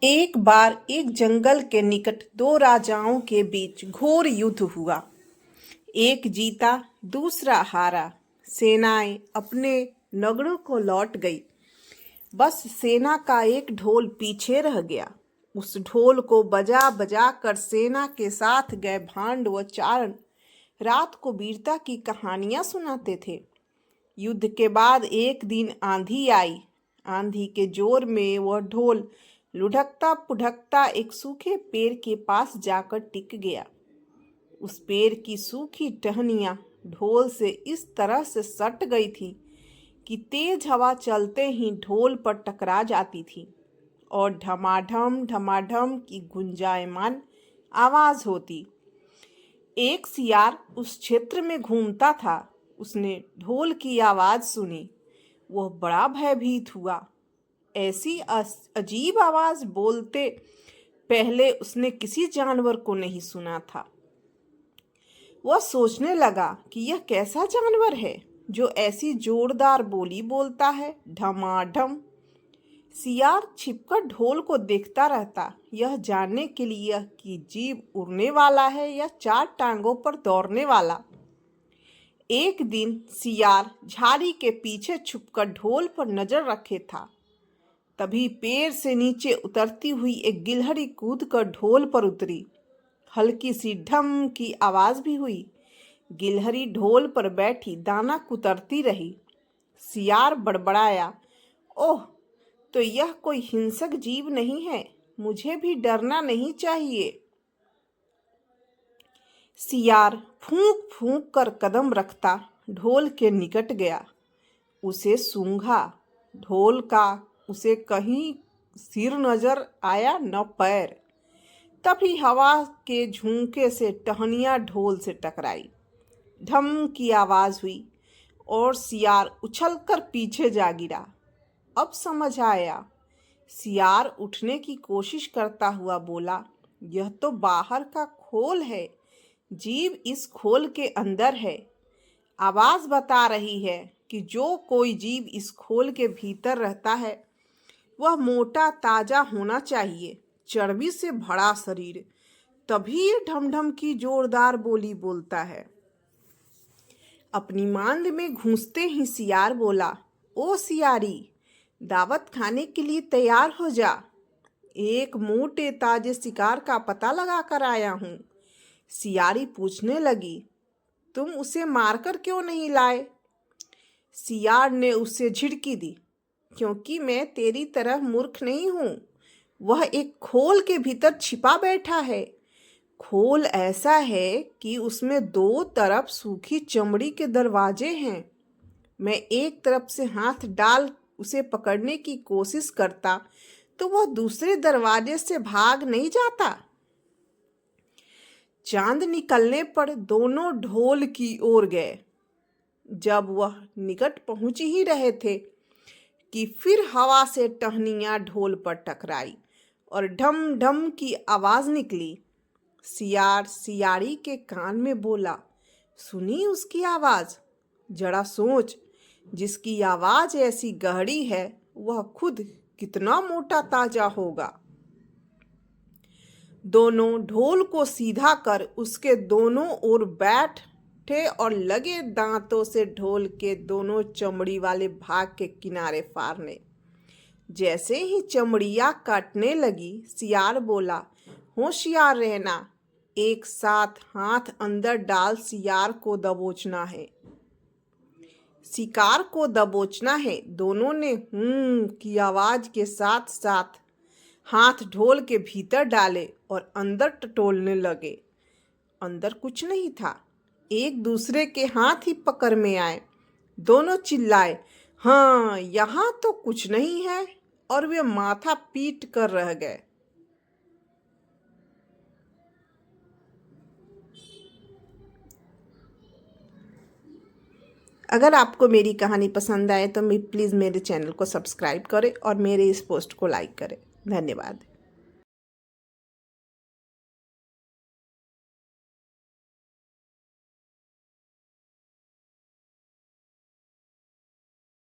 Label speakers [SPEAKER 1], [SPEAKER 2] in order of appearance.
[SPEAKER 1] एक बार एक जंगल के निकट दो राजाओं के बीच घोर युद्ध हुआ। एक जीता, दूसरा हारा। सेनाएं अपने नगरों को लौट गई। बस सेना का एक ढोल पीछे रह गया। उस ढोल को बजा बजा कर सेना के साथ गए भांड व चारण रात को वीरता की कहानियां सुनाते थे। युद्ध के बाद एक दिन आंधी आई। आंधी के जोर में वह ढोल लुढ़कता पुढ़कता एक सूखे पेड़ के पास जाकर टिक गया। उस पेड़ की सूखी टहनियां ढोल से इस तरह से सट गई थी कि तेज हवा चलते ही ढोल पर टकरा जाती थी और ढमाढम ढमाढम की गुंजायमान आवाज होती। एक सियार उस क्षेत्र में घूमता था। उसने ढोल की आवाज सुनी। वह बड़ा भयभीत हुआ। ऐसी अजीब आवाज बोलते पहले उसने किसी जानवर को नहीं सुना था। वह सोचने लगा कि यह कैसा जानवर है जो ऐसी जोरदार बोली बोलता है, ढमाढम। सियार छिपकर ढोल को देखता रहता, यह जानने के लिए कि जीव उड़ने वाला है या चार टांगों पर दौड़ने वाला। एक दिन सियार झाड़ी के पीछे छुपकर ढोल पर नजर रखे था। तभी पेड़ से नीचे उतरती हुई एक गिलहरी कूदकर ढोल पर उतरी। हल्की सी ढम की आवाज भी हुई। गिलहरी ढोल पर बैठी दाना कुतरती रही। सियार बड़बड़ाया, ओह, तो यह कोई हिंसक जीव नहीं है, मुझे भी डरना नहीं चाहिए। सियार फूंक फूंक कर कदम रखता ढोल के निकट गया। उसे सूंघा। ढोल का उसे कहीं सिर नजर आया, न पैर। तभी हवा के झोंके से टहनियां ढोल से टकराई। ढम की आवाज हुई और सियार उछलकर पीछे जा गिरा। अब समझ आया। सियार उठने की कोशिश करता हुआ बोला, यह तो बाहर का खोल है, जीव इस खोल के अंदर है। आवाज बता रही है कि जो कोई जीव इस खोल के भीतर रहता है वह मोटा ताजा होना चाहिए, चर्बी से भरा शरीर, तभी ये ढमढम की जोरदार बोली बोलता है। अपनी मांद में घुसते ही सियार बोला, ओ सियारी, दावत खाने के लिए तैयार हो जा। एक मोटे ताजे शिकार का पता लगा कर आया हूं। सियारी पूछने लगी, तुम उसे मारकर क्यों नहीं लाए? सियार ने उसे झिड़की दी, क्योंकि मैं तेरी तरह मूर्ख नहीं हूं। वह एक खोल के भीतर छिपा बैठा है। खोल ऐसा है कि उसमें दो तरफ सूखी चमड़ी के दरवाजे हैं। मैं एक तरफ से हाथ डाल उसे पकड़ने की कोशिश करता तो वह दूसरे दरवाजे से भाग नहीं जाता। चांद निकलने पर दोनों ढोल की ओर गए। जब वह निकट पहुंच ही रहे थे कि फिर हवा से टहनियां ढोल पर टकराई और ढम ढम की आवाज निकली। सियार सियारी के कान में बोला, सुनी उसकी आवाज? जरा सोच, जिसकी आवाज ऐसी गहरी है वह खुद कितना मोटा ताजा होगा। दोनों ढोल को सीधा कर उसके दोनों ओर बैठे और लगे दांतों से ढोल के दोनों चमड़ी वाले भाग के किनारे फाड़ने। जैसे ही चमड़ियां काटने लगी, सियार बोला, होशियार रहना, एक साथ हाथ अंदर डाल शिकार को दबोचना है। शिकार को दबोचना है। दोनों ने की आवाज के साथ साथ हाथ ढोल के भीतर डाले और अंदर टटोलने लगे। अंदर कुछ नहीं था। एक दूसरे के हाथ ही पकड़ में आए। दोनों चिल्लाए, हाँ, यहाँ तो कुछ नहीं है, और वे माथा पीट कर रह गए। अगर आपको मेरी कहानी पसंद आए तो प्लीज़ मेरे चैनल को सब्सक्राइब करें और मेरे इस पोस्ट को लाइक करें। धन्यवाद।